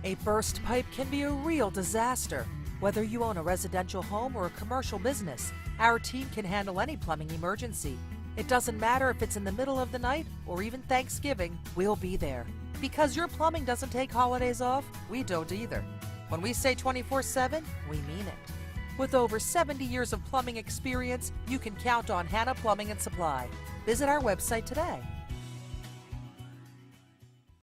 A burst pipe can be a real disaster. Whether you own a residential home or a commercial business, our team can handle any plumbing emergency. It doesn't matter if it's in the middle of the night or even Thanksgiving, we'll be there. Because your plumbing doesn't take holidays off, we don't either. When we say 24/7, we mean it. With over 70 years of plumbing experience, you can count on Hanna Plumbing and Supply. Visit our website today.